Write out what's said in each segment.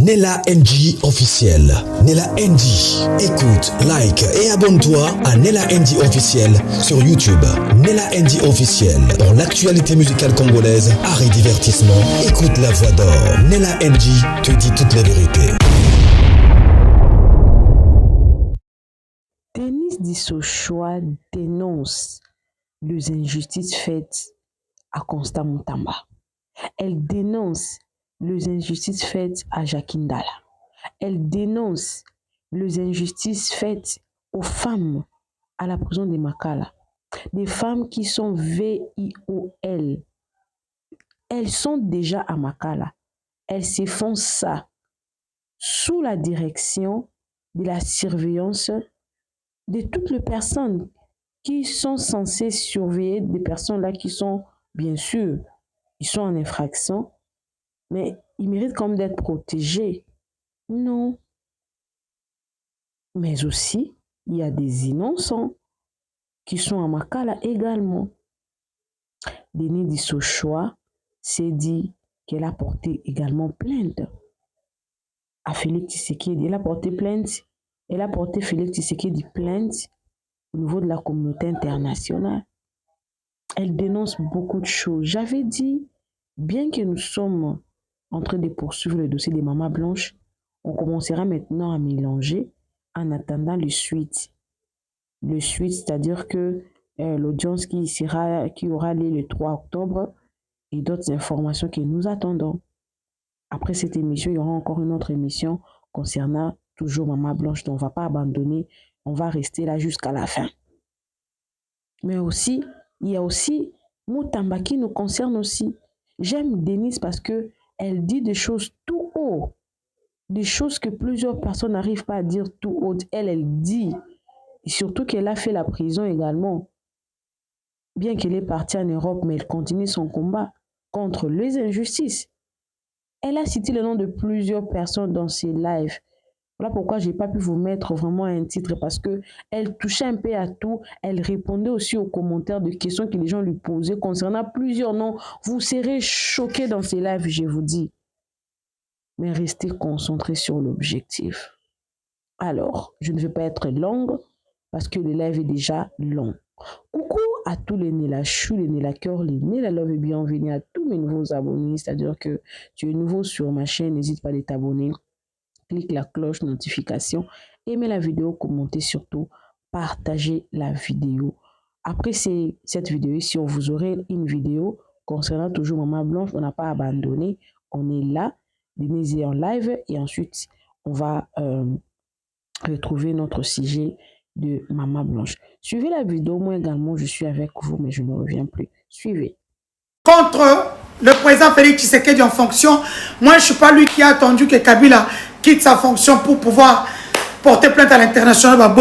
Nella NG officiel. Nella NG. Écoute, like et abonne-toi à Nella NG officiel sur YouTube. Nella NG officiel. Pour l'actualité musicale congolaise, art et divertissement, écoute la voix d'or. Nella NG te dit toute la vérité. Denise Dissochoa dénonce les injustices faites à Constant Mutamba. Elle dénonce les injustices faites à Jacqueline Dalla. Elle dénonce les injustices faites aux femmes à la prison de Makala. Des femmes qui sont VIOL. Elles sont déjà à Makala. Elles se font ça sous la direction de la surveillance de toutes les personnes qui sont censées surveiller des personnes là qui sont, bien sûr, ils sont en infraction, mais ils méritent quand même d'être protégés. Non. Mais aussi, il y a des innocents qui sont à Makala également. Denise Dissochoa s'est dit qu'elle a porté également plainte à Félix Tshisekedi. Elle a porté plainte. Elle a porté Félix Tshisekedi plainte au niveau de la communauté internationale. Elle dénonce beaucoup de choses. J'avais dit, bien que nous sommes en train de poursuivre le dossier des Maman Blanche, on commencera maintenant à mélanger en attendant le suite. Le suite, c'est-à-dire que l'audience qui aura lieu le 3 octobre et d'autres informations que nous attendons. Après cette émission, il y aura encore une autre émission concernant toujours Maman Blanche, donc on ne va pas abandonner, on va rester là jusqu'à la fin. Mais aussi, il y a aussi Mutamba qui nous concerne aussi. J'aime Denise parce qu'elle dit des choses tout haut, des choses que plusieurs personnes n'arrivent pas à dire tout haut. Elle dit, et surtout qu'elle a fait la prison également. Bien qu'elle est partie en Europe, mais elle continue son combat contre les injustices. Elle a cité le nom de plusieurs personnes dans ses lives. Voilà pourquoi je n'ai pas pu vous mettre vraiment un titre, parce qu'elle touchait un peu à tout. Elle répondait aussi aux commentaires de questions que les gens lui posaient concernant plusieurs noms. Vous serez choqués dans ces lives, je vous dis. Mais restez concentrés sur l'objectif. Alors, je ne vais pas être longue parce que le live est déjà long. Coucou à tous les Nella Chou, les Nella Cœur, les Nella Love et bienvenue à tous mes nouveaux abonnés. C'est-à-dire que tu es nouveau sur ma chaîne, n'hésite pas à t'abonner. Clique la cloche notification, aimez la vidéo, commentez surtout, partagez la vidéo. Après cette vidéo ici, vous aurez une vidéo concernant toujours Maman Blanche. On n'a pas abandonné, on est là, Denise en live et ensuite on va retrouver notre sujet de Maman Blanche. Suivez la vidéo, moi également je suis avec vous mais je ne reviens plus. Suivez. Contre le président Félix Tshisekedi en fonction, moi je ne suis pas lui qui a attendu que Kabila quitte sa fonction pour pouvoir porter plainte à l'international.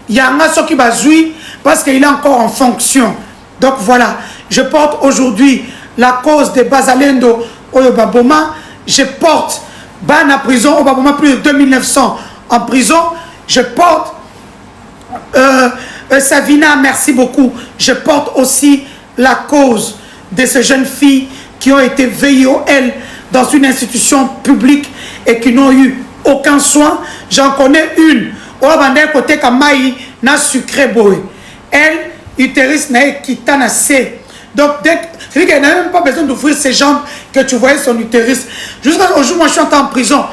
Il y a un qui va jouer parce qu'il est encore en fonction. Donc voilà, je porte aujourd'hui la cause de Bazalendo au Baboma. Je porte Ban à prison au Baboma, plus de 2900 en prison. Je porte Savina, merci beaucoup. Je porte aussi la cause de ces jeunes filles qui ont été VIOL dans une institution publique et qui n'ont eu aucun soin. J'en connais une. Côté Kamaï n'a sucré boy. Elle, utérus n'a quitté na C. Donc, elle n'a même pas besoin d'ouvrir ses jambes que tu voyais son utérus. Jusqu'au jour où moi je suis en prison,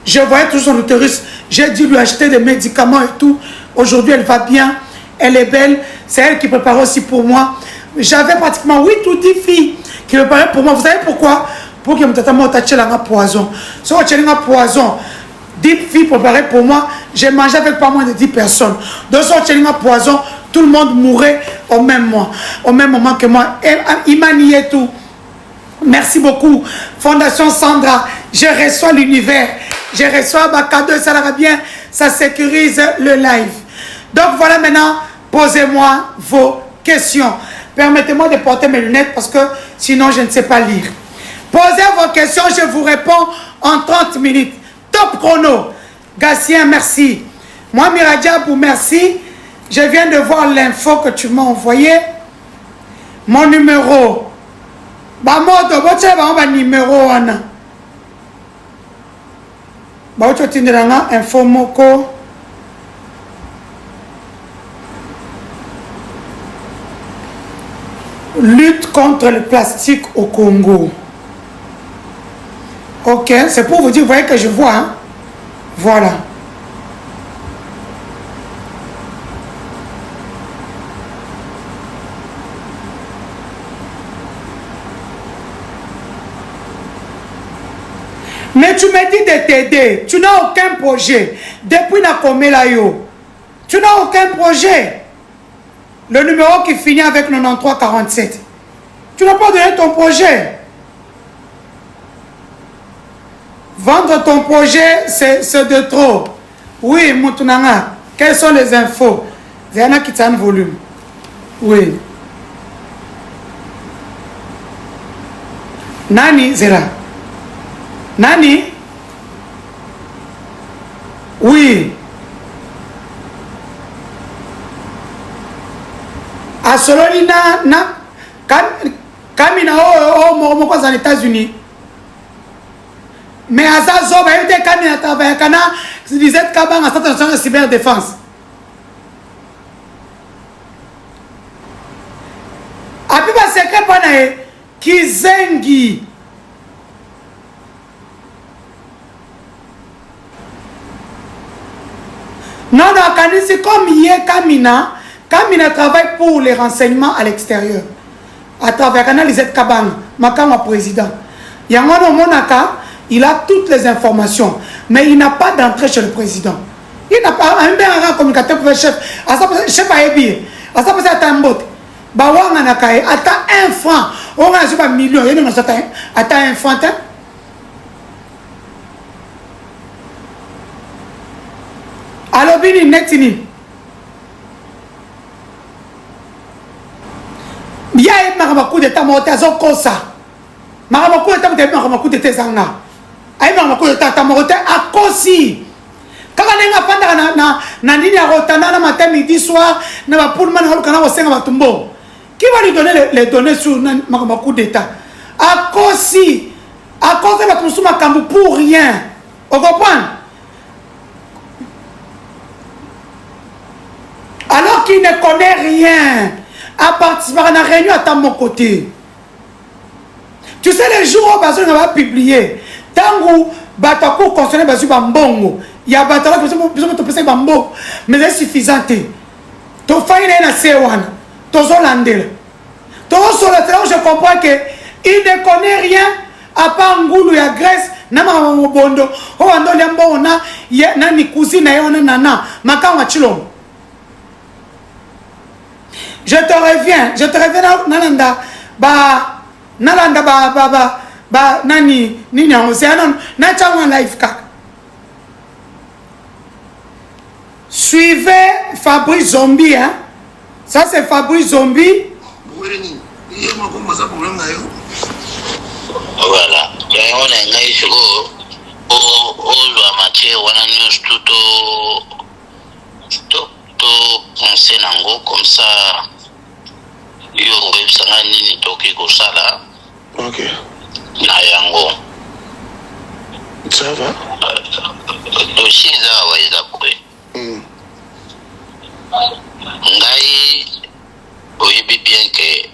je voyais tout son utérus. J'ai dû lui acheter des médicaments et tout. Aujourd'hui, elle va bien. Elle est belle. C'est elle qui préparait aussi pour moi. J'avais pratiquement 8 ou 10 filles qui préparaient pour moi. Vous savez pourquoi? Pour que je tache un poison. Si on tient un poison, 10 filles préparées pour moi, j'ai mangé avec pas moins de 10 personnes. Donc si on tient un poison, tout le monde mourrait au même moment que moi. Il m'a nié tout. Merci beaucoup. Fondation Sandra, je reçois l'univers. Je reçois ma cadeau, ça va bien. Ça sécurise le live. Donc voilà maintenant, posez-moi vos questions. Permettez-moi de porter mes lunettes parce que sinon je ne sais pas lire. Posez vos questions, je vous réponds en 30 minutes. Top chrono. Gatien, merci. Moi, Miradiabou, merci. Je viens de voir l'info que tu m'as envoyé. Mon numéro. Numéro. Baocho tinderanga info moko. Lutte contre le plastique au Congo. Ok, c'est pour vous dire, vous voyez que je vois. Hein? Voilà. Mais tu me dis de t'aider. Tu n'as aucun projet. Depuis Nakomela yo. Tu n'as aucun projet. Le numéro qui finit avec 9347. Tu n'as pas donné ton projet. Vendre ton projet, c'est de trop. Oui, Moutounanga. Quelles sont les infos? Zéana qui t'a un volume. Oui. Nani, Zéla. Nani? Oui. A Soloni na Kamina moko aux États-Unis. Mais à ça, il y a Kamina travaille kana disait Kabang à cette de cyberdéfense. Après pas secret pas na Kizengi. Non, Kanisi comme hier Kamina travaille pour les renseignements à l'extérieur. À travers Canal Lisette Kabang, Makama président. Yangono Monaka, il a toutes les informations, mais il n'a pas d'entrée chez le président. Il n'a pas un communicateur pour le chef. À ça, chef a ébié. À ça, c'est un bot. Bawanga Nakae, attends 1 franc. On a un million. Il y a attends 1 franc. Alors, Bini, Netini. Il y a un coup d'état mort à Zokosa. Maramakou d'état mort d'état Zanga. Aïe, Maramakou d'état mort à Kosi. Quand on a pas Nandini à Rotana, matin, midi, soir, n'a pas pour le man au canal au Sénat Matumbo. Qui va lui donner les données sur Maramakou d'état? À Kosi. À cause de la Toussouma Kambu pour rien. On comprend? Alors qu'il ne connaît rien. À participer à la réunion à mon côté. Tu sais, les jours où on va publier, tant que Batako concernait Basu Bambongo, il y a Batako qui besoin de passer Bambo, mais c'est suffisant. Tu fais une séance, tu es hollandais. Tu je comprends qu'il ne connaît rien à part Ngoulou et à Grèce, Nama Mobondo, ou Andoliambo, Nani cousine et on nana, Makawa Chilom. Je te reviens, Nalanda, Nani, Nini, c'est un Nachawan Life Kak. Suivez Fabrice Zombie, hein. Ça c'est Fabrice Zombie. Voilà. On a comme ça. Yo websanga nini toki ko sala. Ok. Na yango. Ça va? Dossier za wa ida kwe. Ngai oyebi bien que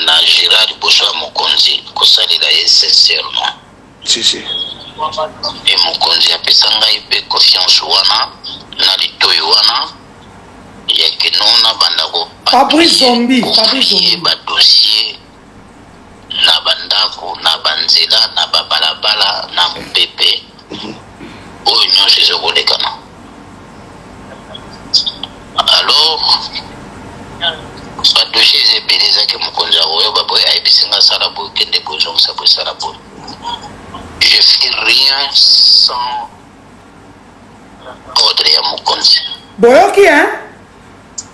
na Gérard Bosso Mokonzi ko salila sincèrement. Si. Et Mokonzi apesa ngai pe confiance wana na litoyo wana. Ya que non na bandako Fabrice Zombie ba dossier na bandako na banzela na babalabala na mupepe oyo nyonso ezokolekana. Alors ba dossier ezebele ezaki mokonzi oyo baboye ayebisinga sala boye kende bozongisa boye sala boye. Je fais rien sans ordre ya mokonzi. Boyoki, hein?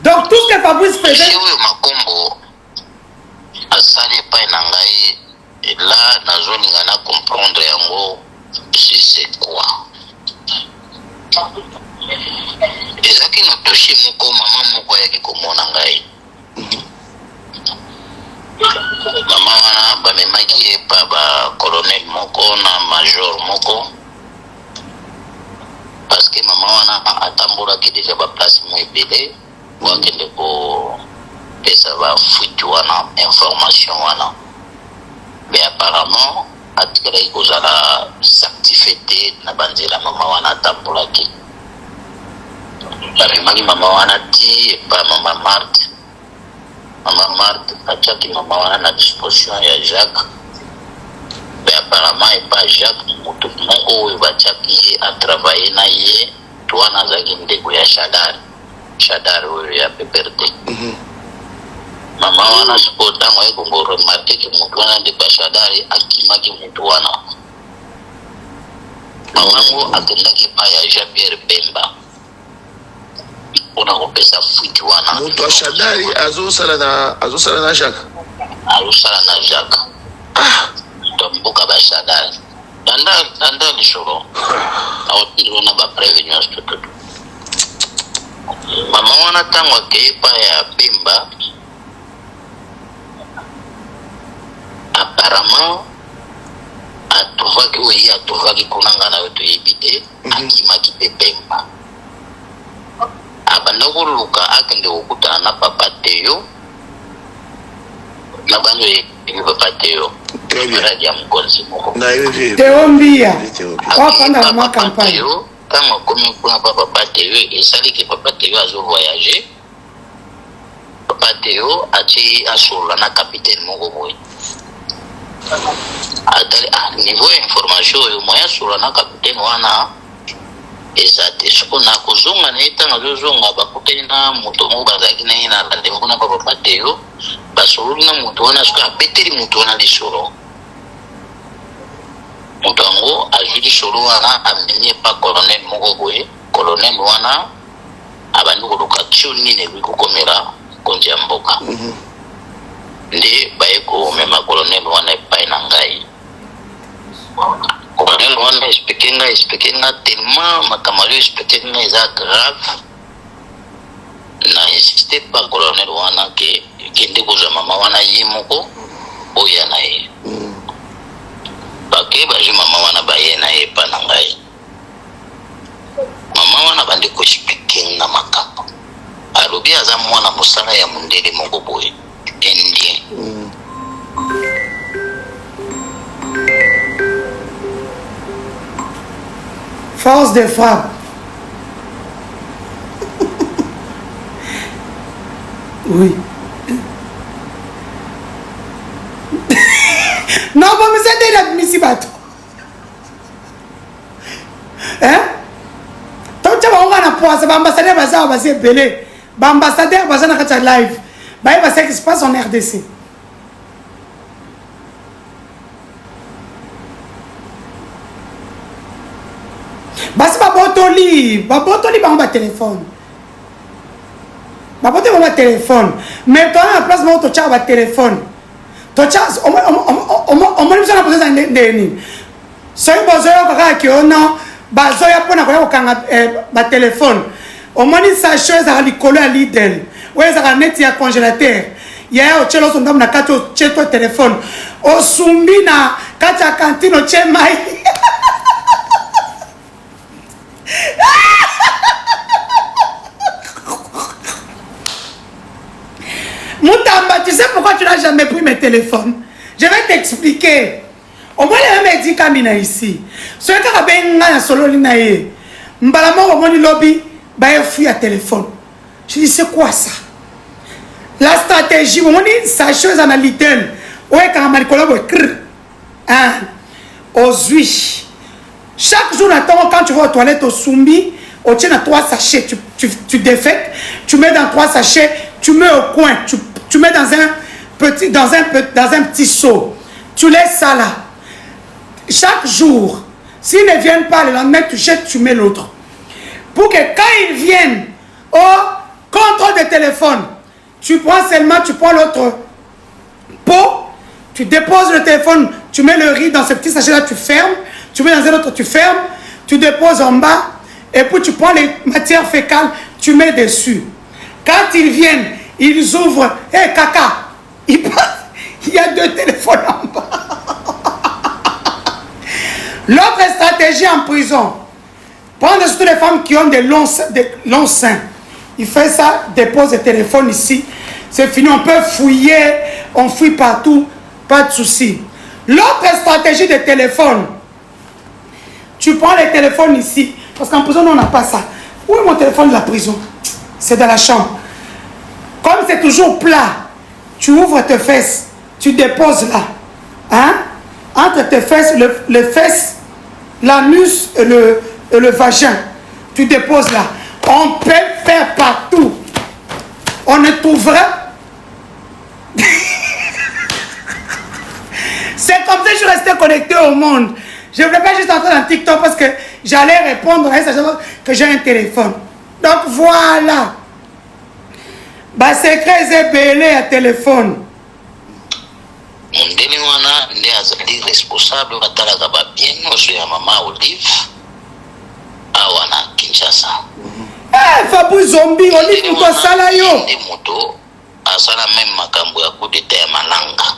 Donc tout ce que Fabrice faisait. Si oui, Makombo, asali pa nangai, et là, nazoni ngana comprendre yango, si c'est quoi. Ezaki no dossier moko maman moko yaki komona ngai. Maman wana bamemaki ye pa ba colonel moko na major moko. wana atambolaki déjà baplace mo ebele po akende kopesa bafuiti wana information wana mais apparemment atikalaki kozala sanctifié te na banzela mama wana atambolaki bamemaki mama wana ti epa mama Marthe atiaki mama wana na disposition ya Jacques mais apparemment epa Jacques moto moko oyo batiaki ye atravaille na ye to wana azalaki ndeko ya Shadar oyo ya PPRD mama wana sikoyo ntango ayekongo remarke ke moto wana ndeko ya Shadar akimaki moto wana mamango akendaki epa ya Jean-Pierre Bemba mpona kopesa fuiti wana moto ya Shadari azosala na Jacques tomboka ba Shadari danda lisolo aotilo na ba prévenance tout mama wana tango akei pa ya Bemba apparemment atuvaki kunanga na wetu yebite akimaki pe Bemba abanda koluka akende kokutana na papa Teyo na banzo yebi papa Teyo radi ya mkonzi moko Teo Mbia wapanda na makampani tango akomi kuna papa Teyo esaliki papa Teyo azo voyager papa Teyo ati asolola na capitaine moko boye atali niveau ya information oyo moya asolola na capitaine wana ezate soko na kozonga na etanga zozonga bakutani na moto moko bazalaki na ye na rendez-vous na papa Teyo basololi na moto wana soko abeteli moto wana lisolo moto yango azwi lisolo wana amemi epa colonel moko boye colonel wana abandi koluka tio nini ekoki kokomela konzi ya mboka nde baye komema colonel wana epai na ngai colonel wana expliqué nga tellement makambo ayo expliqué nga eza grave na insiste pa colonel wana ke kende kozwa mama wana ye moko oya na ye bake bazwi mama wana baye na ye pa na ngai mama wana bandi koexpliqué nga makambo alobi aza mwana mosala ya mondele moko boye indien force de frappe. Oui. Non, bon, mais c'est inadmissible. Hein? Donc, tu vas voir, on a l'ambassadeur va se belé. L'ambassadeur va se live. Il va ce qui se passe en RDC. Basi babotoli bango téléphone. Babotoli bango téléphone. Mais toi à la place moi to tcha ba téléphone. To tcha on me ça na poser ça ndeni. Soy bozoyo kaka ki ono bazoya pona ko kanga ba téléphone. O moni sa chose à likolo ya Lidl. Ouais ça net ya congélateur. Ya o chelo son na kato cheto téléphone. O sumbi na kacha cantine che mai. Moutamba, tu sais pourquoi tu n'as jamais pris mes téléphones? Je vais t'expliquer. Au moins, les mêmes dit Kamina ici. Ce qui a bien solo linaye. Mbalamo au moins lobby, bah fouille à téléphone. Je dis c'est quoi ça? La stratégie, au moins sa chose en Lidl. Ouais, quand Maricolo hein, aux huiles. Chaque jour, quand tu vas aux toilettes au Sumbi, tu tiens à 3 sachets, tu défectes, tu mets dans 3 sachets, tu mets au coin, tu mets dans un petit seau. Tu laisses ça là. Chaque jour, s'ils ne viennent pas, le lendemain, tu jettes, tu mets l'autre. Pour que quand ils viennent au contrôle de téléphone, tu prends l'autre pot, tu déposes le téléphone, tu mets le riz dans ce petit sachet là, tu fermes. Tu mets dans un autre, tu fermes, tu déposes en bas, et puis tu prends les matières fécales, tu mets dessus. Quand ils viennent, ils ouvrent, hé caca, il y a 2 téléphones en bas. L'autre stratégie en prison, Prendre surtout les femmes qui ont des longs seins. Il fait ça, dépose le téléphone ici. C'est fini, on peut fouiller, on fouille partout, pas de souci. L'autre stratégie de téléphone, tu prends le téléphone ici, parce qu'en prison, on n'a pas ça. Où est mon téléphone de la prison? C'est dans la chambre. Comme c'est toujours plat, tu ouvres tes fesses, tu déposes là. Hein? Entre tes fesses, les fesses, l'anus et le vagin, tu déposes là. On peut faire partout. On ne trouvera. C'est comme ça que je restais connecté au monde. Je ne voulais pas juste entrer dans TikTok parce que j'allais répondre à ça que j'ai un téléphone. Donc voilà. Bah secret c'est belé à téléphone. Ndeni wana ndi azali responsable batalaka ba bien nyonso ya mama Olive awa na Kinshasa. Fabu Zombie Olive ko sala yo. Ndi moto asala même makambo ya coup d'état ya malanga.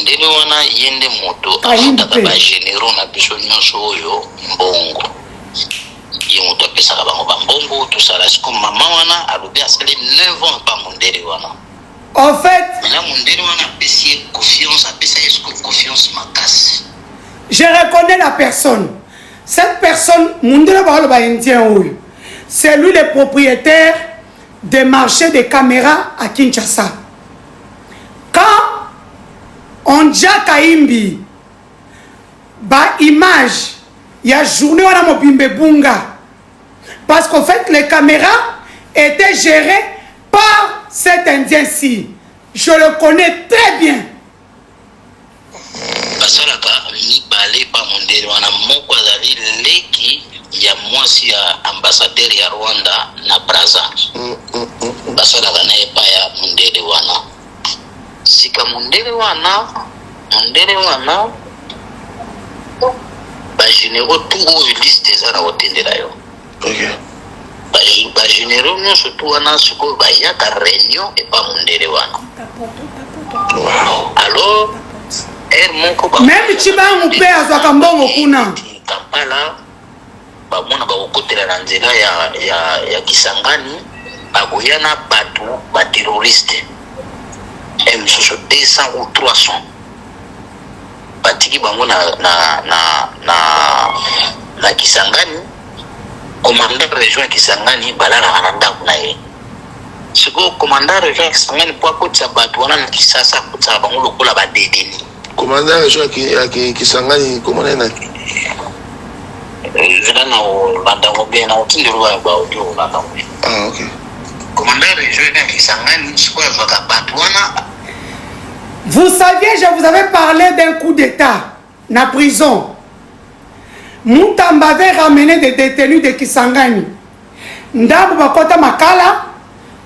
Ndeni wana yende moto afutaka ba généraux na biso nyonso oyo mbongo. Ye moto apesaka bango ba mbongo tosala siko mama wana alobi asali 9 ans pa mondeli wana. En fait, je reconnais la personne. Cette personne, c'est lui le propriétaire des marchés de caméras à Kinshasa. Quand on dit Kaimbi, bah image, il y a journée on a mobimbe bunga. Parce qu'en fait, les caméras étaient gérées par cet Indien-ci. Je le connais très bien. Basalaka mibale pa mondeli wana moko azali leki ya mwasi ya ambassadeur ya Rwanda na Brazza. Basalaka na epa ya mondeli wana. Sika mondeli wana ba généraux tout au liste za na otendela yo. OK. Ba généraux nous surtout wana siko ba ya ka réunion et pas mondeli wana. Alors même Chibangu pe azwaka mbongo kuna Kampala bamona bakokotela na nzela ya Kisangani bakoyana bato ba terroriste misusu 200 ou 300 batiki bango na Kisangani. Commandant région Kisangani balala na ndako na ye. Siko commandant région Kisangani po akotisa bato wana na Kisasa kotisa bango lokola ba détenu. Commandant région Kisangani comment est naki? Je na bandango bien na otindelo wa ba audio na bango. Ah OK. Commandant région Kisangani siko azwaka bato wana. Vous saviez, je vous avais parlé d'un coup d'état na prison. Moutamba avait ramené des détenus de Kisangani. Ndambo bakota makala,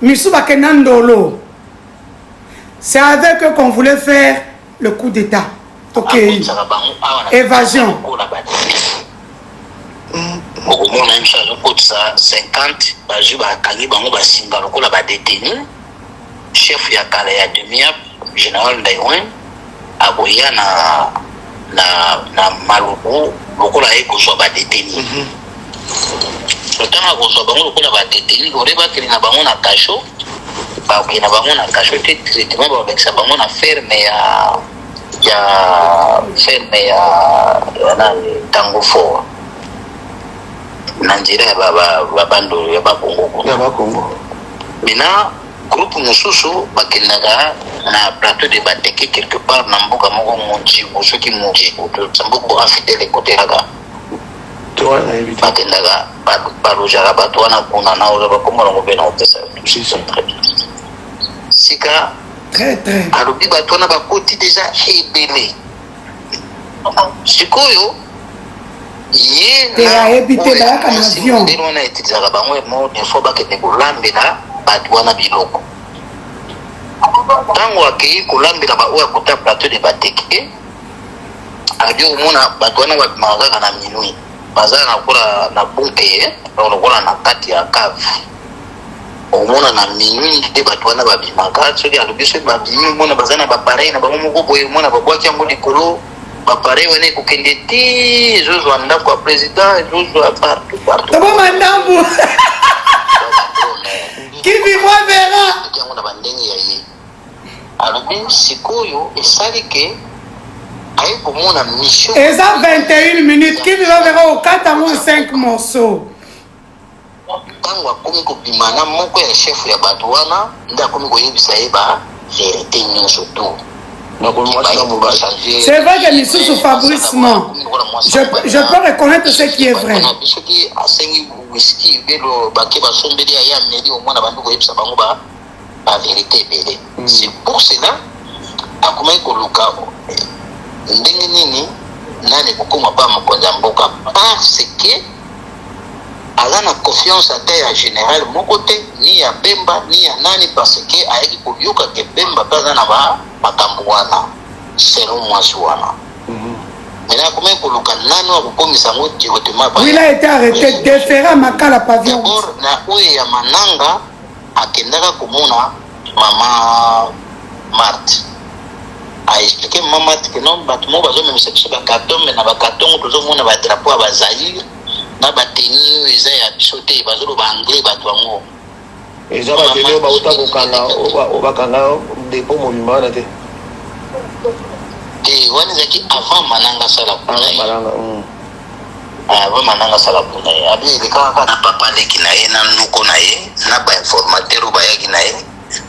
misu bakenandolo. C'est avec eux qu'on voulait faire le coup d'état. OK. Évasion. Okomona imsa lokotisa 50 bajuba kangi bango basimba lokola ba détenu. Chef ya kala ya Demia général Ndaiwen aboya na maluku lokola ekozwa ba détenu. Totanga kozwa bango lokola ba détenu oreba kili na bango na kasho. Ba okina bango na kasho te traitement ba bekisa bango na ferme ya na tango fo. Na njira ya babando ya bakongo. Mina groupe mususu bakendaka na plateau de Bateke quelque part na mboka moko monji soki monji mboka afitele kotelaka bakendaka balojaka bato wana kuna na oza bakomona ngobe na opesa sika alobi bato wana bakoti deja ebele sikoyo ye wana etizaka bango emo defo bakende kolambela bato wana biloko ntango akei kolambela baoyo akota plateau de Bateke abi omona bato wana babimaka kaka na minui baza nakola na bunke lokola na kati ya cave omona na minui nde bato wana babimaka soki alobi soki babimi omona baza na bapareil na bango moko boye omona babwaki yango likolo Pareil, on est Kokendeti, je joue en quoi président, je joue partout. Comment madame qui vivra verra. Alors, c'est quoi, et ça, et ça 21 minutes, qui vivra verra au 4 à 5 morceaux. Tango akomi kopimana moko ya chef ya bato wana nda akomi koyebisa ye ba vérité nyonso to. C'est vrai que nous sommes sous fabrissement. Je peux reconnaître ce qui est vrai. C'est pour cela parce que ala na confiance à terre général mon côté ni ya Bemba ni ya nani parce que aiki koyoka ke Bemba paza na ba makambo wana selon moi wana mais là comment koluka nani wa kokomisa ngo directement ba il a été arrêté déféré à Makala pavillon d'abord na oye ya Mananga akendaka komona mama Marthe a expliqué maman Marthe que non batmo bazo même c'est ba carton mais na ba carton tozo mona ba drapeau ba Zaïre na bateni eza ya bisote bazolo ba anglais bato ngo eza bateni ba uta kokanga obakanga depo mobimba na te wani zaki avant mananga sala kuna malanga avant mananga sala kuna abi lekaka na papa leki na ye na nuko na ye na ba informateur ba yaki na ye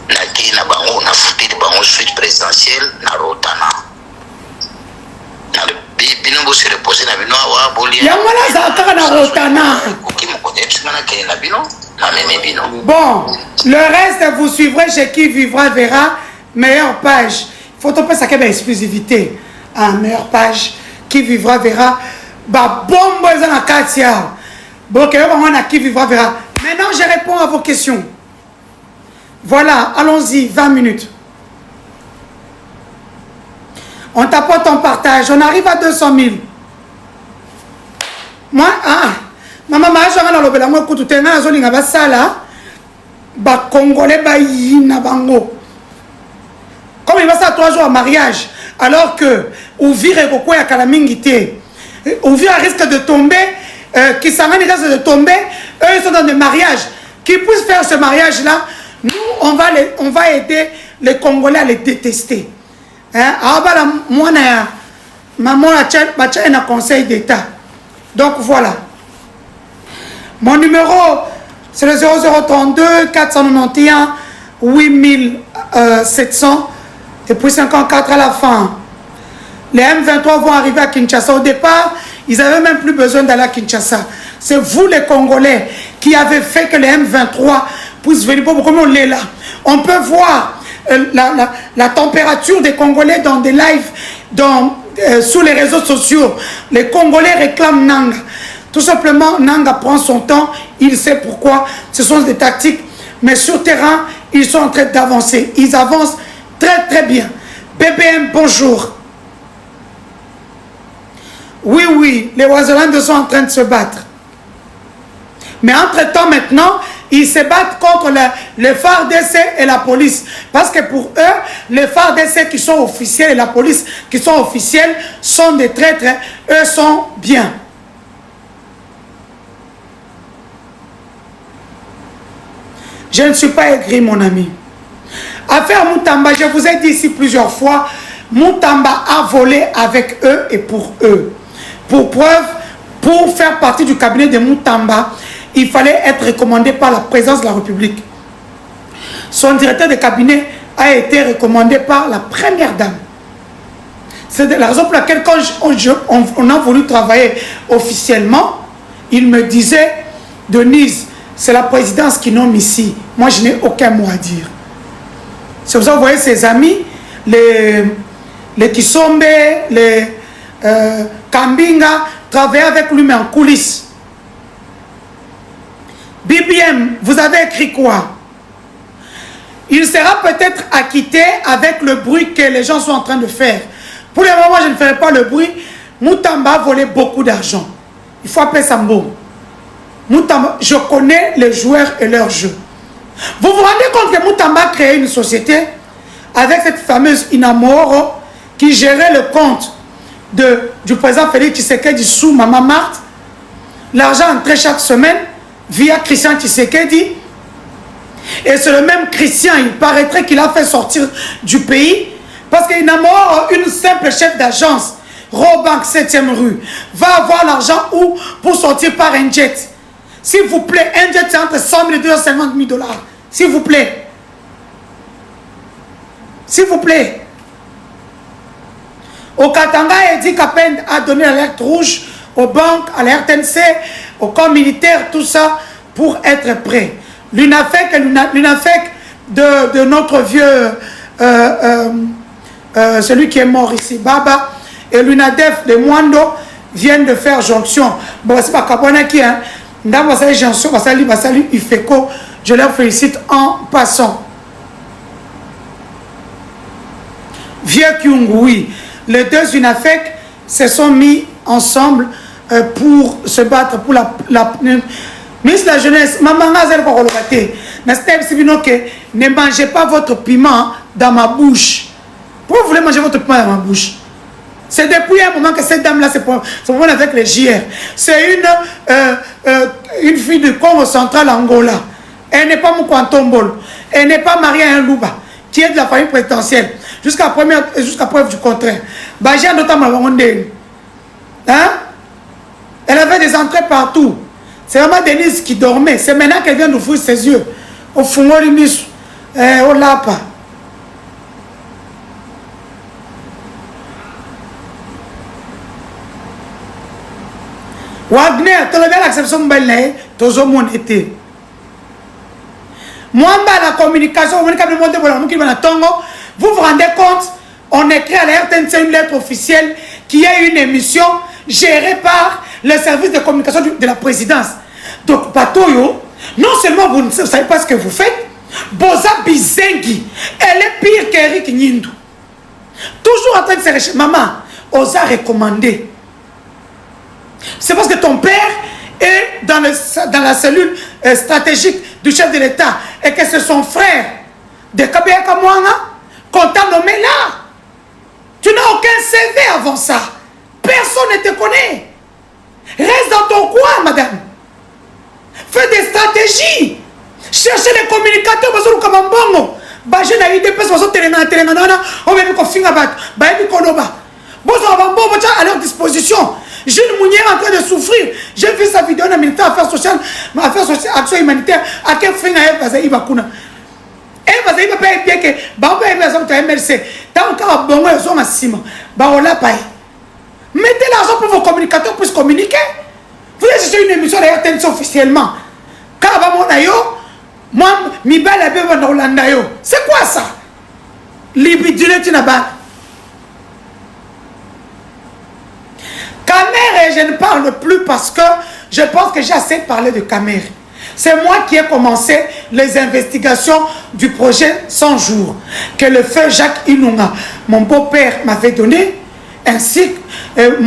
na ki na bango na futili bango suite présidentielle na rotana na bino bo se reposer na bino wa bolia yamala za kaka na rotana bon le reste vous suivrez chez qui vivra verra meilleure page faut topé ça que exclusivité ah meilleure page qui vivra verra ba bombo za na katia bon que on a qui vivra verra maintenant je réponds à vos questions voilà allons-y 20 minutes. On t'apporte en partage. On arrive à 200 000. Moi, maman, je vais dans le moi, écoute, tu es dans la zone de Sala, ba Congolais, ba yina bango. Comme il va ça 3 jours à mariage, alors que Ouvir et Koko et Kalamingité, Ouvir risque de tomber, qui s'en risque de tomber, eux ils sont dans des mariages. Qui puissent faire ce mariage-là, nous, on va aider les Congolais à les détester. Moi, maman a un conseil d'État. Donc voilà. Mon numéro, c'est le 0032 491 8700 et puis 54 à la fin. Les M23 vont arriver à Kinshasa. Au départ, ils n'avaient même plus besoin d'aller à Kinshasa. C'est vous les Congolais qui avez fait que les M23 puissent venir. Comme on l'est là. On peut voir la température des Congolais dans des lives, sous les réseaux sociaux. Les Congolais réclament Nanga. Tout simplement, Nanga prend son temps. Il sait pourquoi. Ce sont des tactiques. Mais sur terrain, ils sont en train d'avancer. Ils avancent très très bien. BBM, bonjour. Oui, les Oiselandes sont en train de se battre. Mais entre-temps, maintenant, ils se battent contre les FARDC et la police. Parce que pour eux, les FARDC qui sont officiels et la police qui sont officiels sont des traîtres. Eux sont bien. Je ne suis pas aigri, mon ami. Affaire Moutamba, je vous ai dit ici plusieurs fois, Moutamba a volé avec eux et pour eux. Pour preuve, pour faire partie du cabinet de Moutamba, il fallait être recommandé par la présidence de la République. Son directeur de cabinet a été recommandé par la première dame. C'est la raison pour laquelle quand on a voulu travailler officiellement, il me disait, Denise, c'est la présidence qui nomme ici. Moi, je n'ai aucun mot à dire. C'est pour ça que vous voyez ses amis, les Kisombe, les Kambinga, travailler avec lui mais en coulisses. BBM, vous avez écrit quoi? Il sera peut-être acquitté avec le bruit que les gens sont en train de faire. Pour le moment, je ne ferai pas le bruit. Moutamba a volé beaucoup d'argent. Il faut appeler ça mot. Moutamba, je connais les joueurs et leurs jeux. Vous vous rendez compte que Moutamba a créé une société avec cette fameuse Inamoro qui gérait le compte du président Félix Tshisekedi sous Maman Marthe. L'argent entrait chaque semaine via Christian Tshisekedi. Et c'est le même Christian, il paraîtrait qu'il a fait sortir du pays parce qu'il n'a mort une simple chef d'agence, Robank 7e rue, va avoir l'argent où pour sortir par un jet. S'il vous plaît, un jet c'est entre 100 000 et 250 000 $. S'il vous plaît. S'il vous plaît. Au Katanga, Edi Kapend a donné l'alerte rouge aux banques, à la RTNC, au corps militaire, tout ça pour être prêt. L'UNAFEC de notre vieux, celui qui est mort ici, Baba, et l'UNADEF de Mwando viennent de faire jonction. Bon, c'est pas Kabwana qui, hein. Dans ma jonction, Basali, Ifeko, je leur félicite en passant. Vieux Kyung, oui. Les deux UNAFEC se sont mis ensemble pour se battre pour la ministre de la jeunesse. Maman, ne mangez pas votre piment dans ma bouche. Pourquoi vous voulez manger votre piment dans ma bouche? C'est depuis un moment que cette dame-là se promène avec les JR. C'est une fille de Congo central Angola. Elle n'est pas Moukwantombol. Elle n'est pas mariée à un Louba, qui est de la famille présidentielle. Jusqu'à preuve du contraire. Baja notamment hein? Elle avait des entrées partout. C'est vraiment Denise qui dormait. C'est maintenant qu'elle vient d'ouvrir ses yeux. Au fond, au lapa. Wagner, tu as l'acception de Belné, tu as mon été. Moi, la communication, vous vous rendez compte, on écrit à la RTNC une lettre officielle qui est une émission gérée par le service de communication de la présidence. Donc, Patoyo, non seulement vous ne savez pas ce que vous faites, Boza Bizengi, elle est pire qu'Eric Nindou. Toujours en train de se rechercher. Maman, osa recommandé. C'est parce que ton père est dans la cellule stratégique du chef de l'État et que c'est son frère de Kabea Kamouanga qu'on t'a nommé là. Tu n'as aucun CV avant ça. Personne ne te connaît. Reste dans ton coin, madame. Fais des stratégies. Cherchez les communicateurs. À leur disposition. Jules Mounier est en train de souffrir. J'ai vu sa vidéo dans le ministère Affaires sociales, action humanitaire. À quel fin elle va y bakuna? Elle va y payer bien que Bamba est maison de MLC. Tant qu'à bon, ils sont massivement. Baola paye. Mettez l'argent pour vos communicateurs puissent communiquer. Vous avez cherché une émission de RTNC officiellement. Karabamonayo, moi, mi belle a bien dans Hollande. C'est quoi ça? Libidule Tinaba. Camère, je ne parle plus parce que je pense que j'ai assez parlé de Camère. C'est moi qui ai commencé les investigations du projet 100 jours que le feu Jacques Ilunga, mon beau-père, m'avait donné, ainsi que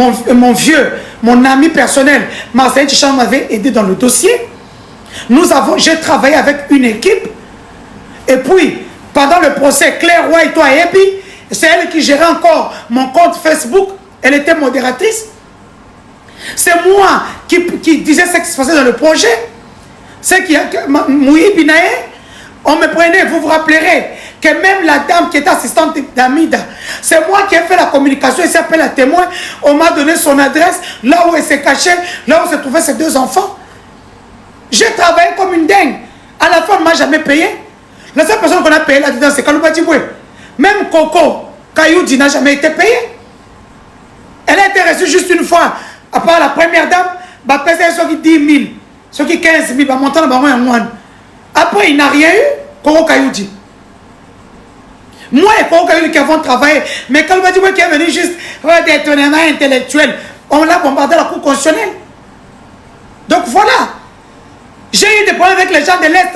mon ami personnel, Marcel Tichan, m'avait aidé dans le dossier. J'ai travaillé avec une équipe. Et puis, pendant le procès, Claire Roy et toi, Epi, c'est elle qui gérait encore mon compte Facebook. Elle était modératrice. C'est moi qui disais ce qui se passait dans le projet. C'est qu'il y a Mouyi Binae, on me prenait, vous vous rappellerez que même la dame qui était assistante d'Amida, c'est moi qui ai fait la communication, elle s'appelle la témoin, on m'a donné son adresse, là où elle s'est cachée, là où se trouvaient ses deux enfants. J'ai travaillé comme une dingue. À la fin, on ne m'a jamais payé. La seule personne qu'on a payé là-dedans, c'est Kalouba Djiboué. Même Coco Kayoudi n'a jamais été payé. Elle a été reçue juste une fois. À part la première dame, bah, ceux qui 10 000, ceux qui 15 000, bah, montant le baron et moine. Après, il n'a rien eu, Coco Kayoudi. Moi et Coco Kayoudi qui avons travaillé, mais Kalouba Djiboué qui est venu juste détournement intellectuel, on l'a bombardé à la Cour constitutionnelle. Donc voilà. J'ai eu des problèmes avec les gens de l'Est.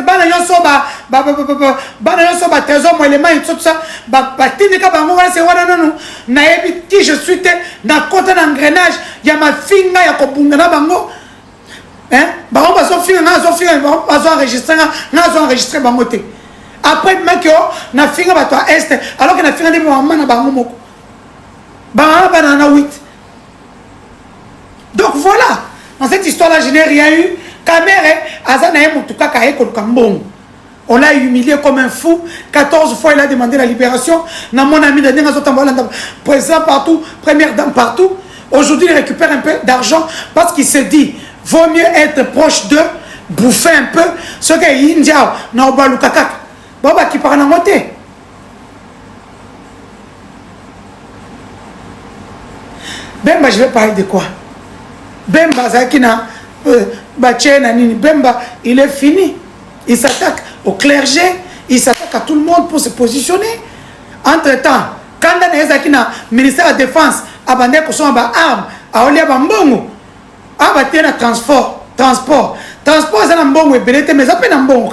Trésor, moi, élément et tout ça. Qui je suis dans le côté d'engrenage. Il y a ma fille, il y a Kobungana Bango. On va enregistrer Bangote. Après, na fille, Est. Alors que na fille, Bango. Banana 8. Donc voilà, dans cette histoire-là, je n'ai rien eu. On l'a humilié comme un fou. 14 fois, il a demandé la libération. Mon ami président partout, première dame partout. Aujourd'hui, il récupère un peu d'argent parce qu'il se dit, vaut mieux être proche d'eux, bouffer un peu. Ce qui est India, Baba qui parle en moté. Bemba, je vais parler de quoi? Bemba, Zakina, Bemba, il est fini. Il s'attaque au clergé, il s'attaque à tout le monde pour se positionner. Entre-temps, quand on est le ministère de la Défense, il y a des armes, il y a des transport. Transport, c'est un bon, mais c'est un bon.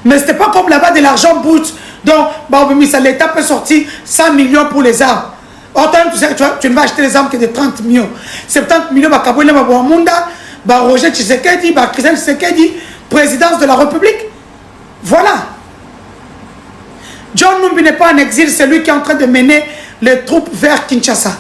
Mais ce n'est pas comme là-bas de l'argent brut. Donc, l'État peut sortir 100 millions pour les armes. Tu ne vas acheter les armes que de 30 millions. 70 millions, Roger Tshisekedi, Christian Tshisekedi, présidence de la République. Voilà. John Numbi n'est pas en exil, c'est lui qui est en train de mener les troupes vers Kinshasa.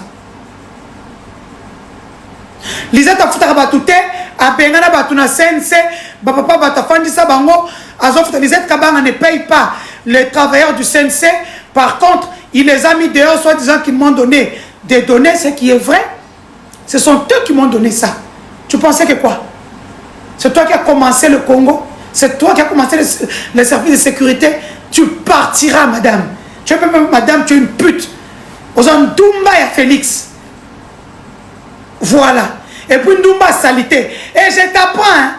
Lisette Afutara Batute, Abengana Batuna Sense, Bapapa Batafandisa Bango, Azofta Lisette Kabanga ne paye pas les travailleurs du CNC. Par contre, il les a mis dehors, soi-disant qu'ils m'ont donné des données, ce qui est vrai. Ce sont eux qui m'ont donné ça. Tu pensais que quoi? C'est toi qui as commencé le Congo. C'est toi qui as commencé les services de sécurité. Tu partiras, madame. Tu es même, madame, tu es une pute. Aux Ndoumba et Félix. Voilà. Et puis Ndoumba salité. Et je t'apprends, hein.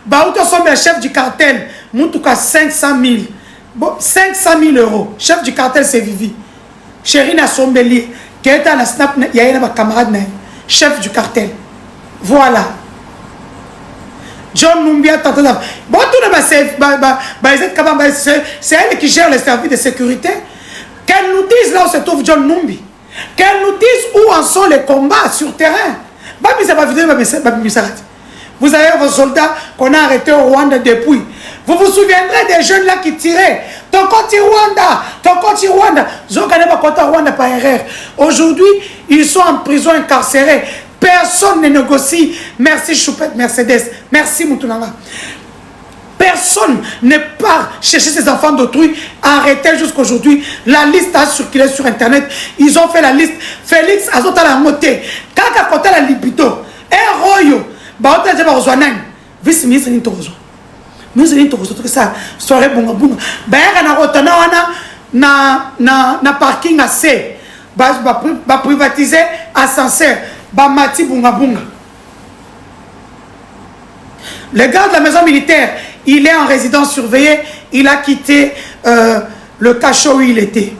Baouto sont le chef du cartel. Moutouka 500 000. Bon, 500 000 euros. Chef du cartel, c'est Vivi. Chérina Sombeli. Qui est à la snap, il y a un camarade. Chef du cartel. Voilà. John Numbi a tenté d'avoir. Bon, c'est elle qui gère les services de sécurité. Qu'elle nous dise là où se trouve John Numbi. Qu'elle nous dise où en sont les combats sur terrain. Vous avez vos soldats qu'on a arrêtés au Rwanda depuis. Vous vous souviendrez des jeunes là qui tiraient. Ton compte Rwanda, ton compte Rwanda. Zokaneba Kota Rwanda par erreur. Aujourd'hui, ils sont en prison incarcérés. Personne ne négocie. Merci Choupette Mercedes. Merci Moutounanga. Personne ne part chercher ses enfants d'autrui. Arrêtez jusqu'aujourd'hui. La liste a circulé sur Internet. Ils ont fait la liste. Félix Azota la moté. Kaka Kota la libido. Un royo. Baota Djeba Rozoanen. Vice-ministre Nintorozo. Nous allons te ça. Soirée bunga bunga. Bayaka na rotana wana na parking assez. Ba privatiser ascenseur. Bamati bunga bunga. Le gars de la maison militaire, il est en résidence surveillée. Il a quitté le cachot où il était.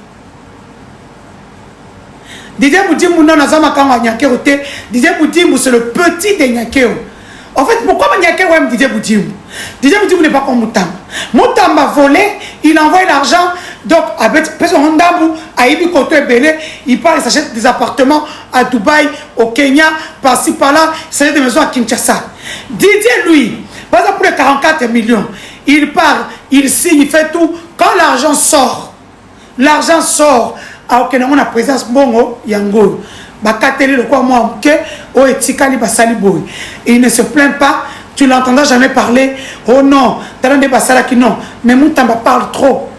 Didier Boudimou non nazama kanga Nyakero te. Didier Boudimou c'est le petit de Nyakero. En fait, pourquoi Nyakero aime Didier Boudimou? Didier Boudimou n'est pas comme Moutamba. Moutamba volé, il envoie l'argent. Donc, avec Ndambou, à Ibi Koto et Belé, il part, il s'achète des appartements à Dubaï, au Kenya, par-ci, par-là, il s'achète des maisons à Kinshasa. Didier, lui, par exemple, pour les 44 millions, il part, il signe, il fait tout. Quand l'argent sort, à Okena, on a présence Bongo, Yango. Le quoi, moi, ok, Etikali, Basali Boy. Il ne se plaint pas, tu l'entendras jamais parler. Oh non, t'as des Basalaki, non. Mais Moutamba parle trop.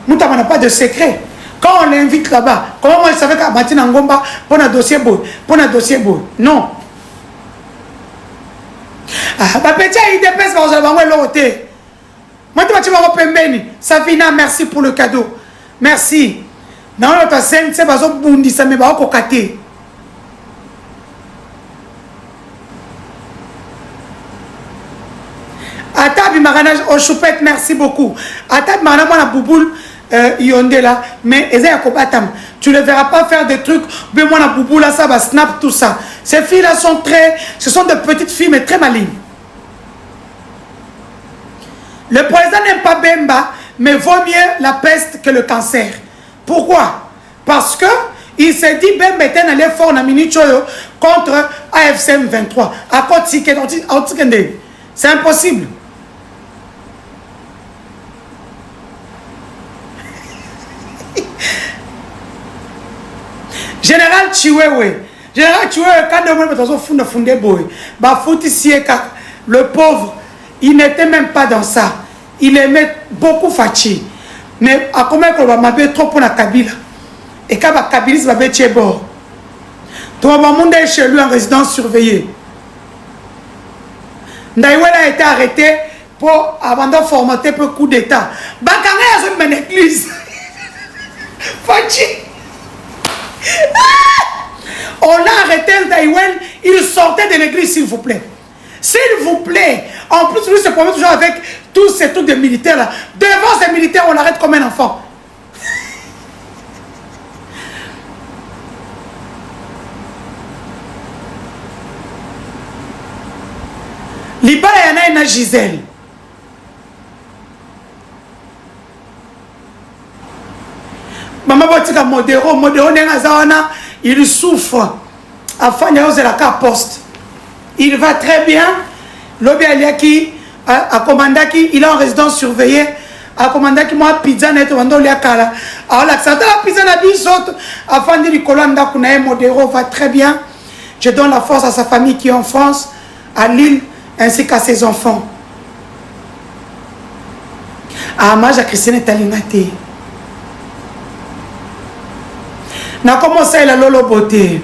Moutamba n'a pas de secret. Quand on l'invite là-bas, comment moi je savais qu'à Matina Ngomba, pour un dossier beau, non. Ah, ma petite, il dépasse, vous allez l'autre. Moi, tu vas me Savina, merci pour le cadeau. Merci. Non, notre scène, c'est pas un bundi, ça me va au côté. Atabi Marana au choupette, merci beaucoup. Atabi Marana, moi la bouboule, Yondé là, mais tu ne verras pas faire des trucs, mais moi la bouboule là, ça va snap tout ça. Ces filles là sont ce sont de petites filles mais très malignes. Le président n'aime pas Bemba, mais vaut mieux la peste que le cancer. Pourquoi? Parce que il s'est dit Bemba était allé fort dans Minichoyo contre AFCM 23. À côté de c'est impossible. Général Chiwewe, Général, tu vois, quand le pauvre, il n'était même pas dans ça. Il aimait beaucoup Fachi. Mais à combien qu'on va m'appeler trop pour la Kabila. Et quand la Kabila va être chez bord. Toi, mon monde est chez lui en résidence surveillée. Ndaïwel a été arrêté pour avant de formater pour coup d'état. Bakanga a une église. Fachi. On l'a arrêté, Ndaïwel, il sortait de l'église, s'il vous plaît. S'il vous plaît. En plus, lui se promet toujours avec tous ces trucs de militaires là. Devant ces militaires, on l'arrête comme un enfant. Liba y en a Gisèle. Maman Botika Modéro Nengazawana, il souffre. Afin de la carte poste. Il va très bien. Lobi Aliaki, à Komandaki, il est en résidence surveillée. À Komandaki, moi, pizza net, Wando Liakala. Alors, l'accent de la pizza n'a pas sauté. Afin de Nicolas Kunae Modéro va très bien. Je donne la force à sa famille qui est en France, à Lille, ainsi qu'à ses enfants. À Amage, à Christine Talinate. N'a commencé la Lolo Beauté.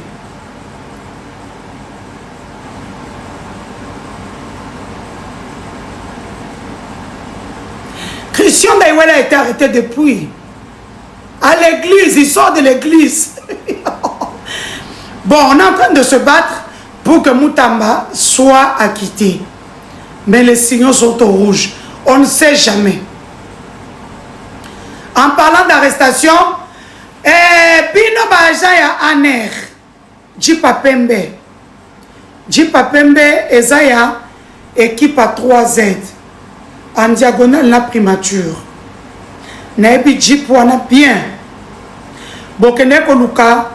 Christian Ndaïwel a été arrêté depuis. À l'église, il sort de l'église. Bon, on est en train de se battre pour que Moutamba soit acquitté. Mais les signaux sont au rouge. On ne sait jamais. En parlant d'arrestation, Bino Bajaya Aner, Djipapembe. Djipapembe, Ezaya, équipe à 3Z. En diagonale, la primature. Naebi Djip wana bien. Bokene Koluka,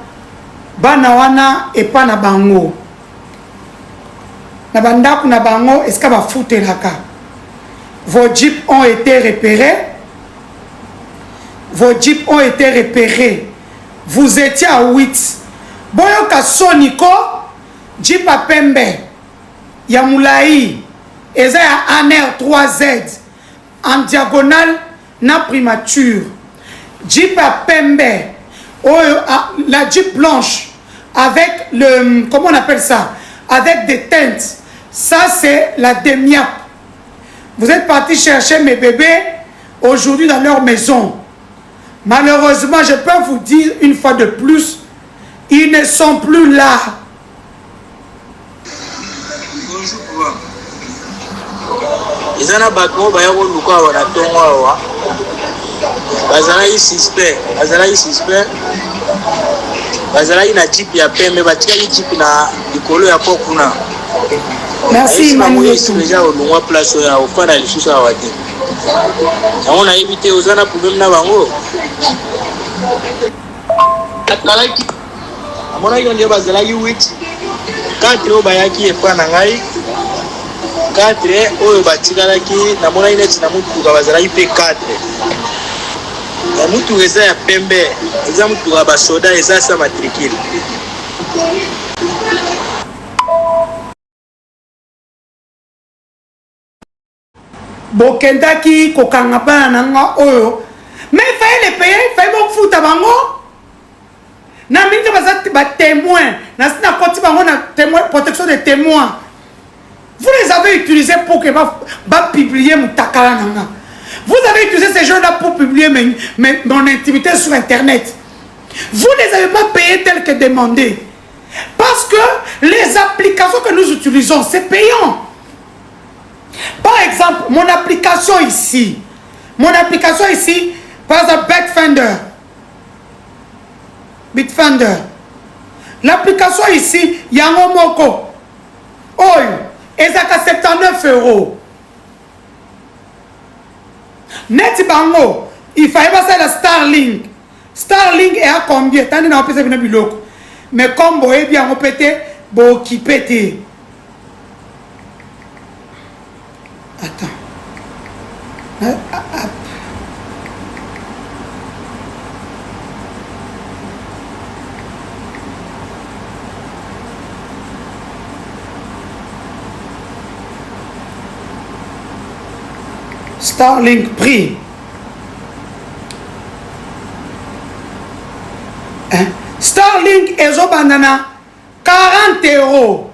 Banawana et pas na bango. Na bandaku na bango, est-ce qu'elle va foutre la carte? Vos jeeps ont été repérés. Vos jeeps ont été repérés. Vous étiez à 8. Boyoka Soniko, Jeep à Pembe, Yamoulaï, Eza à Aner 3Z, en diagonale, na primature. Jeep à Pembe, la Jeep blanche, avec le, comment on appelle ça? Avec des teintes. Ça, c'est la demiap. Vous êtes parti chercher mes bébés aujourd'hui dans leur maison. Malheureusement, je peux vous dire une fois de plus, ils ne sont plus là. Bonjour, papa. Ils en ont battu, ils Merci, Manuetou. on a évité aux ana problème na bango. Amona yo ndio bazala yi wit. 4 o bayaki epa na ngai. 4 oyo batikalaki na mona ine tina mutu ka bazala yi pe 4. Na mutu eza ya pembe, eza mutu ka basoda eza sa matricule. Bokendaki kokanga bana nanga oyo. Mais il fallait les payer, il fallait me foutre à bango. Na mingi ba témoin, na sina koti bango na témoin, protection des témoins. Vous les avez utilisés pour que ba publier mon takala nanga. Vous avez utilisé ces gens-là pour publier mon intimité sur internet. Vous ne les avez pas payés tel que demandé. Parce que les applications que nous utilisons, c'est payant. Par exemple, mon application ici, par exemple, Bitfinder. L'application ici, Yango Moko. Oh, et ça à 79 €. Net Bango, il fallait passer la Starlink. Starlink est à combien? T'as dit, mais comme vous avez bien répété, vous qui pété. Attends. Starlink prix. Hein? Starlink et banana 40 €.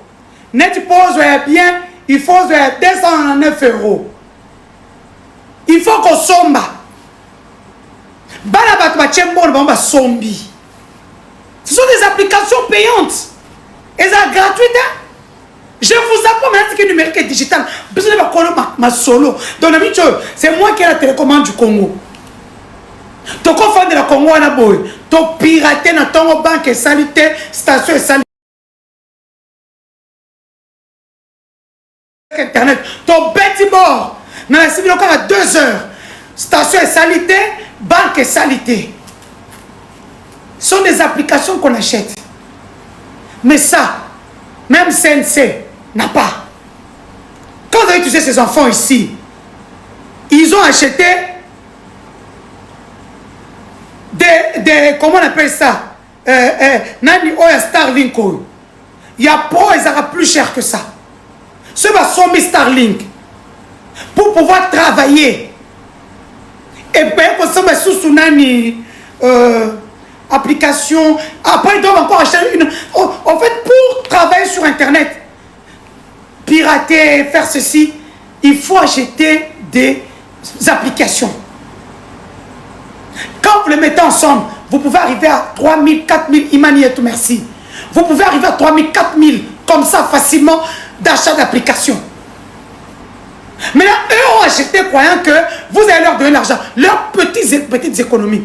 Net pose bien, il faut 209 €. Il faut qu'on somba. Sombi. Ce sont des applications payantes. Elles sont gratuites. Hein? Je vous apprends maintenant que le numérique et digital. Ma solo. Donc, c'est moi qui ai la télécommande du Congo. Tu as fait de la Congo, tu as piraté dans ton banque et salité, station et salité. Internet, tu as bêti bord. Dans la civile, encore à 2 heures. Station et salité, banque et salité. Ce sont des applications qu'on achète. Mais ça, même CNC n'a pas. Quand vous avez touché ces enfants ici, ils ont acheté des comment on appelle ça? Starlink. Il y a Pro, ils auront plus cher que ça. Ce va sommer Starlink pour pouvoir travailler. Et bien, pour ça, sous Nani application. Après, ils doivent encore acheter une. En fait, pour travailler sur Internet, pirater, faire ceci, il faut acheter des applications. Quand vous les mettez ensemble, vous pouvez arriver à 3 000, 4 000, Imani et tout, merci. Vous pouvez arriver à 3 000, 4 000, comme ça, facilement, d'achat d'applications. Mais là, eux ont acheté croyant que vous allez leur donner l'argent, leurs petites économies.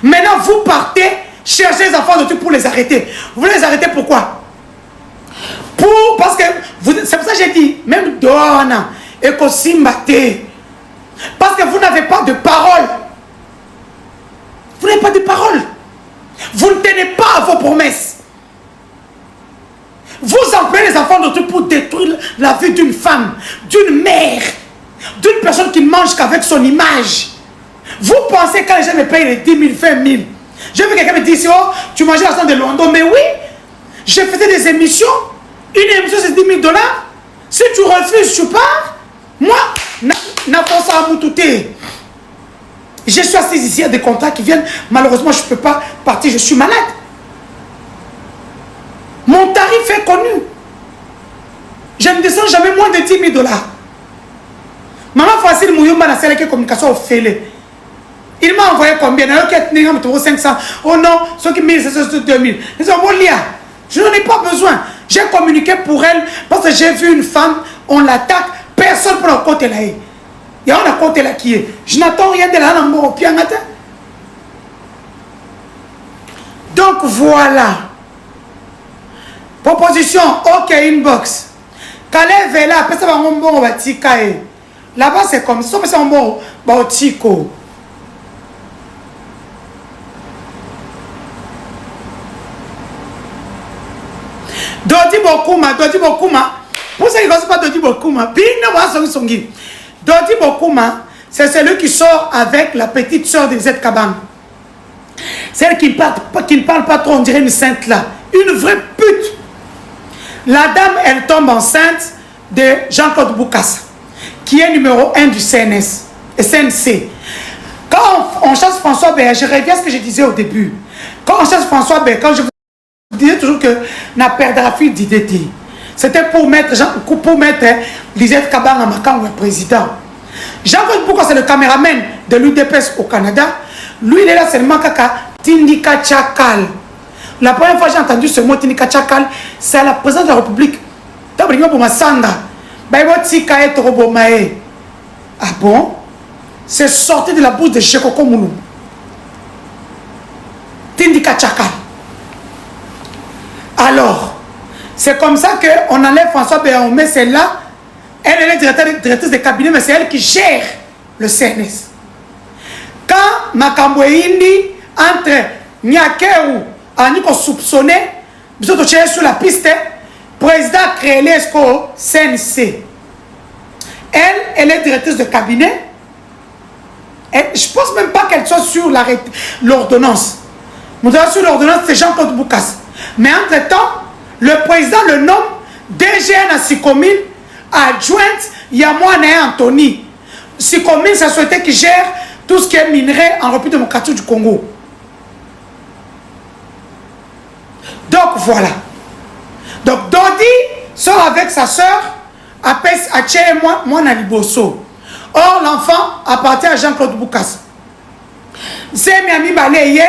Maintenant, vous partez chercher les enfants de tout pour les arrêter. Vous les arrêtez pourquoi? Parce que, c'est pour ça que j'ai dit, même Dona et Kosimbate, parce que vous n'avez pas de parole. Vous n'avez pas de parole. Vous ne tenez pas à vos promesses. Vous employez les enfants d'autrui pour détruire la vie d'une femme, d'une mère, d'une personne qui ne mange qu'avec son image. Vous pensez quand les gens me payent les 10 000, 20 000. J'ai vu quelqu'un me dire, oh, tu mangeais l'argent de Londres. Mais oui, je faisais des émissions. Une émission, c'est 10 000 $. Si tu refuses, tu pars. Moi, n'a pas ça à m'outouter. Je suis assis ici, il y a des contrats qui viennent. Malheureusement, je ne peux pas partir, je suis malade. Mon tarif est connu. Je ne descends jamais moins de 10 000 $. Maman Facile Mouyomba na celle qui communication au fêlé. Il m'a envoyé combien? Il y a 500. Oh non, ceux qui 1700, 2000. Ils ont bon lien. Je n'en ai pas besoin. J'ai communiqué pour elle parce que j'ai vu une femme, on l'attaque, personne pour le côté là. Il y a un côté là qui est. Je n'attends rien de là dans mon pied. Donc voilà. Proposition, ok, inbox. Calais Vela, après ça va un bon batikae. Là-bas c'est comme ça, c'est un bon batiko. Dodi Bokuma. Pour ça, il ne pas Dodi Bokuma. Dodi Bokuma, c'est celui qui sort avec la petite soeur de Z Kabang. Celle qui ne parle pas trop, on dirait une sainte là. Une vraie pute. La dame, elle tombe enceinte de Jean-Claude Boukassa, qui est numéro 1 du CNC. Quand on chasse François Bé, je reviens à ce que je disais au début. Quand on chasse François Bé, quand je vous disais toujours que n'a perdra fil d'identité, c'était pour mettre Lisette Kabang en marquant le président. Jean-Claude Boukassa, c'est le caméraman de l'UDPS au Canada. Lui, il est là seulement kaka Tindika Tchakal. La première fois que j'ai entendu ce mot Tindika Tchakal, c'est à la présidente de la République. Ah bon? C'est sorti de la bouche de Chekoko Moulou. Tindika Tchakal. Alors, c'est comme ça qu'on enlève François Béaoumé, c'est là. Elle est directrice de cabinet, mais c'est elle qui gère le CNS. Quand Makambo Indi, entre Nyakeou, Aniko soupçonné, vous êtes sur la piste, président créé l'ESCO CNC. Elle est directrice de cabinet. Et je ne pense même pas qu'elle soit sur l'ordonnance. Sur l'ordonnance, c'est Jean-Claude Boukassa. Mais entre-temps, le président le nomme DGN à Sikomil, adjointe Yamouane Anthony. Sicomine, c'est la société qui gère tout ce qui est minerai en République démocratique du Congo. Donc voilà. Donc Dodi sort avec sa soeur, appelle à Tché et moi Naliboso. Or l'enfant appartient à Jean-Claude Boukas. Zemia Mibaleye,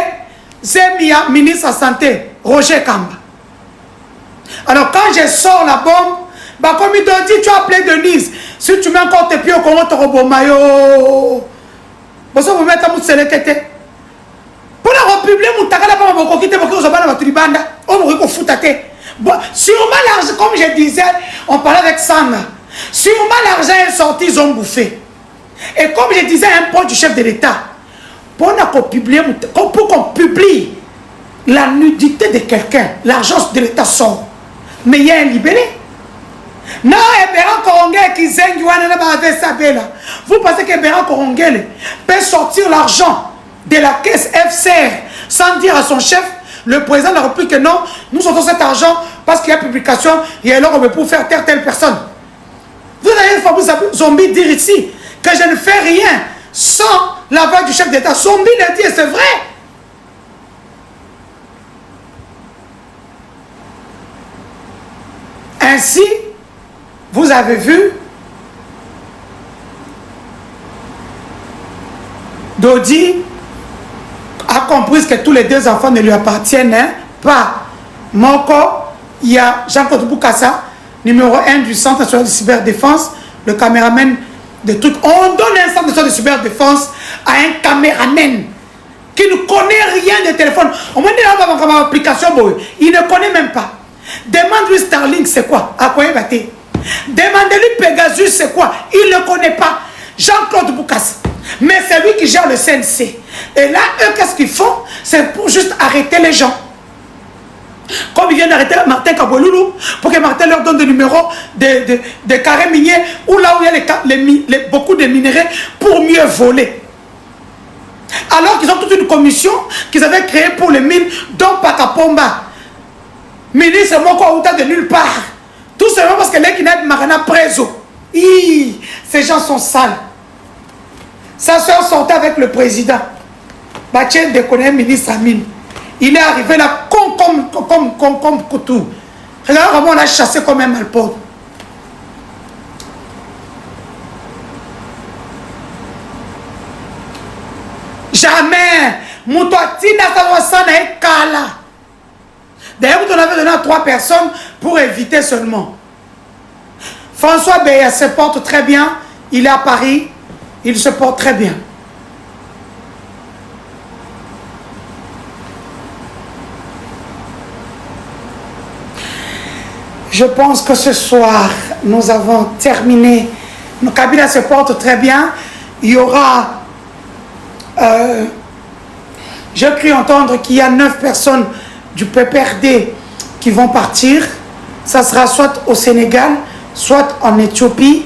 Zemia ministre de la Santé, Roger Kamba. Alors quand je sors la bombe, bah comme il te dit, tu as appelé Denise. Si tu mets encore tes pieds au Congo, tu vas mayo. Bonsoir, vous mettez à Moutselekete. Pour la République, vous avez pas beaucoup quitter pour que vous avez votre ribanda. On vous réconforte. Bon, sûrement l'argent, comme je disais, on parlait avec Sanga. Sûrement l'argent est sorti, ils ont bouffé. Et comme je disais, un point du chef de l'État, pour qu'on publie la nudité de quelqu'un, l'argent de l'État sort. Mais il y a un libellé. Non, Ebera Korongé qui zengi avec sa belle. Vous pensez qu'Ebera Korongé peut sortir l'argent de la caisse FCR sans dire à son chef, le président de la République, que non, nous sortons cet argent parce qu'il y a publication et alors on veut pour faire telle personne. Vous avez une fois Zombie dire ici que je ne fais rien sans la voix du chef d'État. Zombie le dit et c'est vrai. Ainsi, vous avez vu, Dodi a compris que tous les deux enfants ne lui appartiennent pas. Moko, il y a Jean-Claude Boukassa, numéro 1 du Centre national de cyberdéfense, le caméraman de trucs. On donne un centre national de cyberdéfense à un caméraman qui ne connaît rien de téléphone. On m'a dit dans l'application, il ne connaît même pas. Demande-lui Starlink, c'est quoi? À quoi il va t-il? Demandez-lui Pegasus, c'est quoi? Il ne connaît pas. Jean-Claude Boukassa. Mais c'est lui qui gère le CNC. Et là, eux, qu'est-ce qu'ils font? C'est pour juste arrêter les gens. Comme ils viennent d'arrêter Martin Kaboulou, pour que Martin leur donne des numéros de carrés miniers, ou là où il y a beaucoup de minerais, pour mieux voler. Alors qu'ils ont toute une commission qu'ils avaient créée pour les mines, dont Pakapomba. Ministre Moko Outa de nulle part. Tout simplement parce que les qui n'aiment Marana Prezo. Ces gens sont sales. Sa soeur sortait avec le président. Bachien déconne, ministre Amine. Il est arrivé là comme Koutou. Regarde comment on l'a chassé comme un malport. Jamais. Moutouatina Salwasana et Kala. D'ailleurs, on avait donné à 3 personnes pour éviter seulement. François Beya se porte très bien. Il est à Paris. Il se porte très bien. Je pense que ce soir, nous avons terminé. Kabila se porte très bien. Il y aura... je cru entendre qu'il y a 9 personnes du PPRD qui vont partir. Ça sera soit au Sénégal, soit en Éthiopie.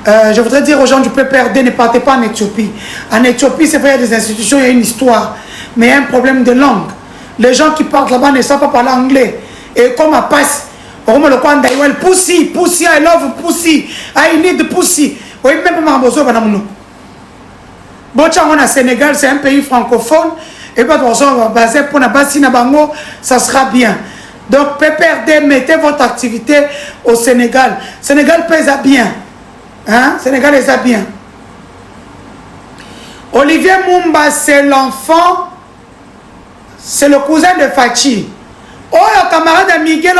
Je voudrais dire aux gens du PPRD, ne partez pas en Éthiopie. En Éthiopie, c'est vrai, il y a des institutions, il y a une histoire. Mais il y a un problème de langue. Les gens qui partent là-bas ne savent pas parler anglais. Et comme à passe, Pussy, I love Pussy, I need Pussy. Oui, même Mambozo, Bochang, au Sénégal, c'est un pays francophone. Et pas de basé pour la Bassina Bango, ça sera bien. Donc, PPRD, mettez votre activité au Sénégal. Sénégal pèse bien. Hein? Sénégal est bien. Olivier Mumba, c'est l'enfant, c'est le cousin de Fachi. Oh, le camarade de Miguel,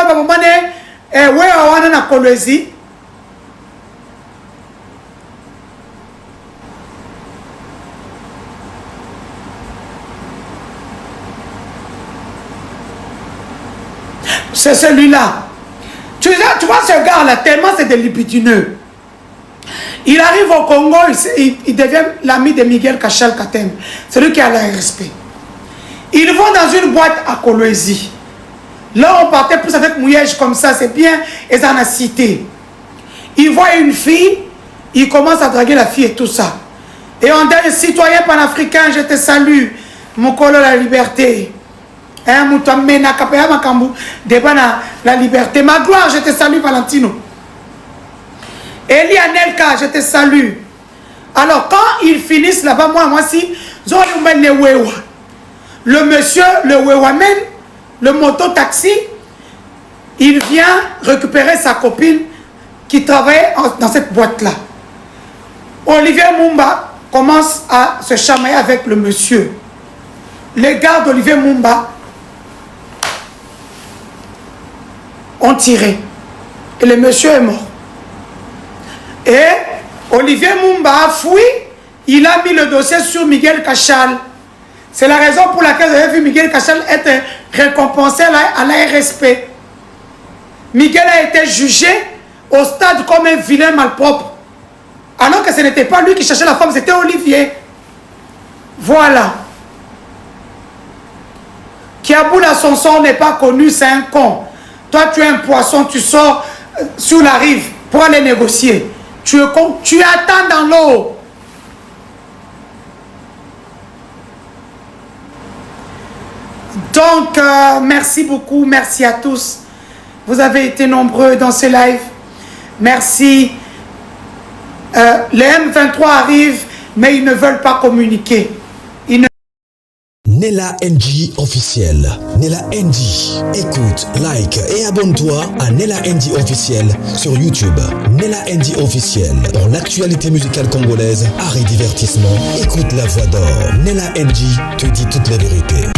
c'est celui-là. Tu vois ce gars-là, tellement c'est des libidineux. Il arrive au Congo, il devient l'ami de Miguel Kachal Katem. C'est lui qui a le respect. Ils vont dans une boîte à Kolwezi. Là, on partait plus avec mouillage comme ça, c'est bien, et ça en a cité. Il voit une fille, il commence à draguer la fille et tout ça. Et on dit, citoyen panafricain, je te salue, mon colo la liberté. Hein, la liberté. Ma gloire, je te salue, Valentino. Eli Anelka, je te salue. Alors, quand ils finissent là-bas, moi, si, le monsieur, le Wewamen, le moto-taxi, il vient récupérer sa copine qui travaillait dans cette boîte-là. Olivier Mumba commence à se chamailler avec le monsieur. Les gars d'Olivier Mumba ont tiré. Et le monsieur est mort. Et Olivier Mumba a fui. Il a mis le dossier sur Miguel Cachal. C'est la raison pour laquelle vous avez vu Miguel Cachal être récompensé à l'ARSP. Miguel a été jugé au stade comme un vilain malpropre. Alors que ce n'était pas lui qui cherchait la femme, c'était Olivier. Voilà. Kiaboula Sonson n'est pas connu, c'est un con. Toi, tu es un poisson, tu sors sur la rive pour aller négocier. Tu es con, tu attends dans l'eau. Donc, merci beaucoup, merci à tous. Vous avez été nombreux dans ce live. Merci. Les M23 arrivent, mais ils ne veulent pas communiquer. Nella NG officiel. Nella NG. Écoute, like et abonne-toi à Nella NG officiel sur YouTube. Nella NG officiel. Pour l'actualité musicale congolaise, art et divertissement, écoute la voix d'or. Nella NG te dit toute la vérité.